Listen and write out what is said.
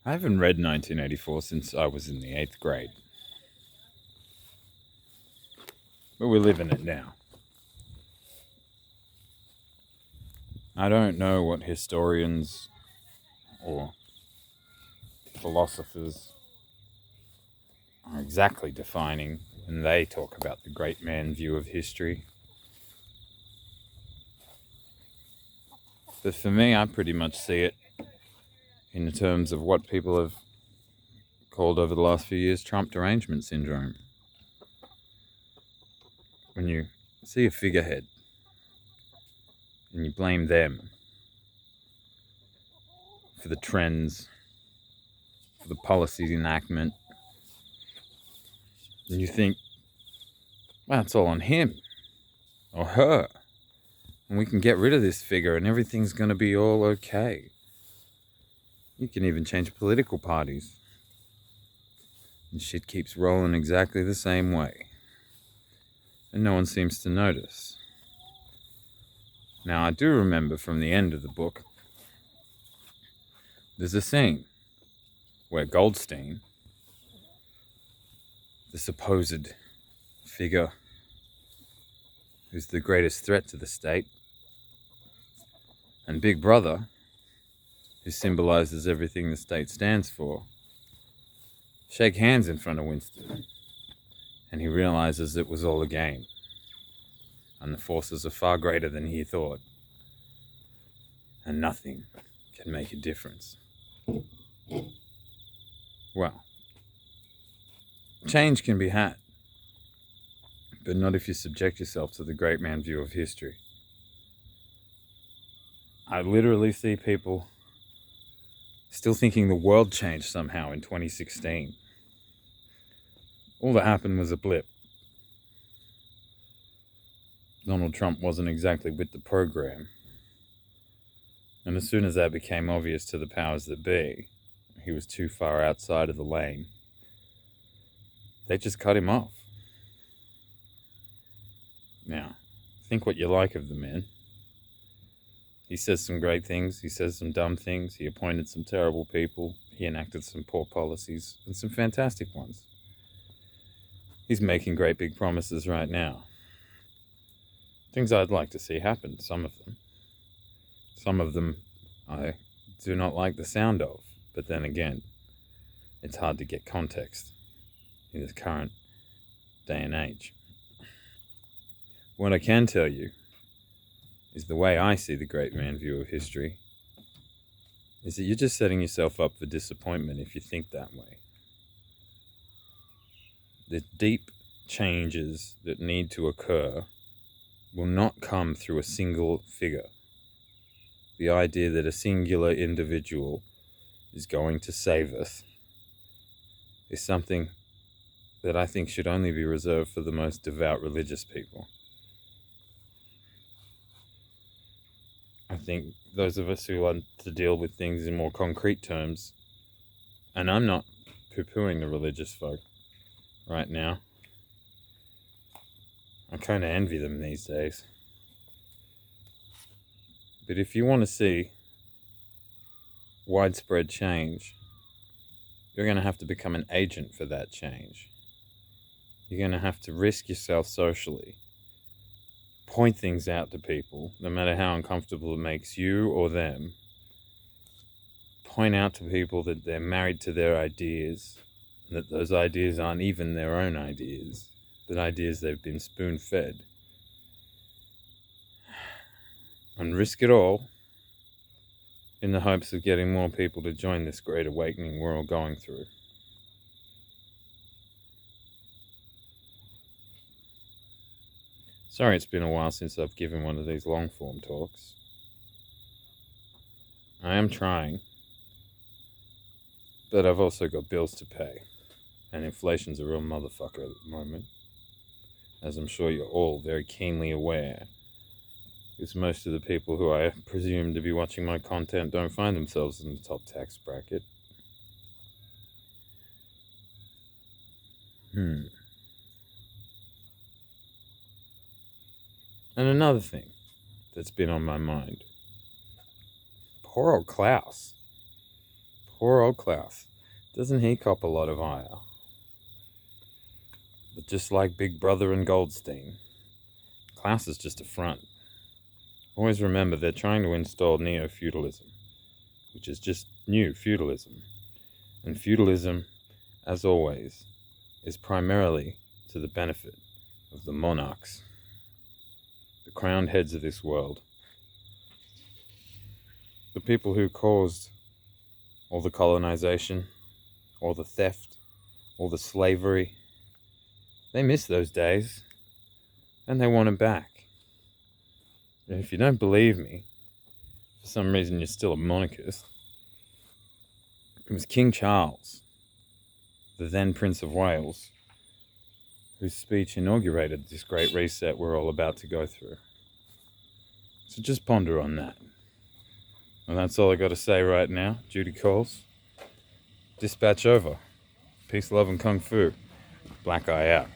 I haven't read 1984 since I was in the 8th grade, but we live in it now. I don't know what historians or philosophers are exactly defining when they talk about the great man view of history. But for me, I pretty much see it in terms of what people have called over the last few years Trump derangement syndrome. When you see a figurehead and you blame them for the trends, for the policy enactment, and you think, well, it's all on him or her, and we can get rid of this figure and everything's going to be all okay. You can even change political parties, and shit keeps rolling exactly the same way, and no one seems to notice. Now, I do remember from the end of the book, there's a scene where Goldstein, the supposed figure who's the greatest threat to the state, and Big Brother, who symbolizes everything the state stands for, shake hands in front of Winston, and he realizes it was all a game, and the forces are far greater than he thought, and nothing can make a difference. Well, change can be had, but not if you subject yourself to the great man view of history. I literally see people still thinking the world changed somehow in 2016. All that happened was a blip. Donald Trump wasn't exactly with the program. And as soon as that became obvious to the powers that be, he was too far outside of the lane, they just cut him off. Now, think what you like of the man. He says some great things, he says some dumb things, he appointed some terrible people, he enacted some poor policies, and some fantastic ones. He's making great big promises right now. Things I'd like to see happen, some of them. Some of them I do not like the sound of, but then again, it's hard to get context in this current day and age. What I can tell you is the way I see the great man view of history is that you're just setting yourself up for disappointment if you think that way. The deep changes that need to occur will not come through a single figure. The idea that a singular individual is going to save us is something that I think should only be reserved for the most devout religious people. I think those of us who want to deal with things in more concrete terms, and I'm not poo-pooing the religious folk right now. I kind of envy them these days. But if you want to see widespread change, you're going to have to become an agent for that change. You're going to have to risk yourself socially. Point things out to people, no matter how uncomfortable it makes you or them. Point out to people that they're married to their ideas, and that those ideas aren't even their own ideas, but ideas they've been spoon-fed. And risk it all in the hopes of getting more people to join this great awakening we're all going through. Sorry it's been a while since I've given one of these long-form talks. I am trying, but I've also got bills to pay, and inflation's a real motherfucker at the moment, as I'm sure you're all very keenly aware, because most of the people who I presume to be watching my content don't find themselves in the top tax bracket. And another thing that's been on my mind. Poor old Klaus. Poor old Klaus. Doesn't he cop a lot of ire? But just like Big Brother and Goldstein, Klaus is just a front. Always remember they're trying to install neo-feudalism, which is just new feudalism. And feudalism, as always, is primarily to the benefit of the monarchs, the crowned heads of this world, the people who caused all the colonization, all the theft, all the slavery. They miss those days, and they want them back. And if you don't believe me, for some reason you're still a monarchist, it was King Charles, the then Prince of Wales, whose speech inaugurated this great reset we're all about to go through. So just ponder on that. And that's all I got to say right now. Duty calls. Dispatch over. Peace, love, and kung fu. Black Eye out.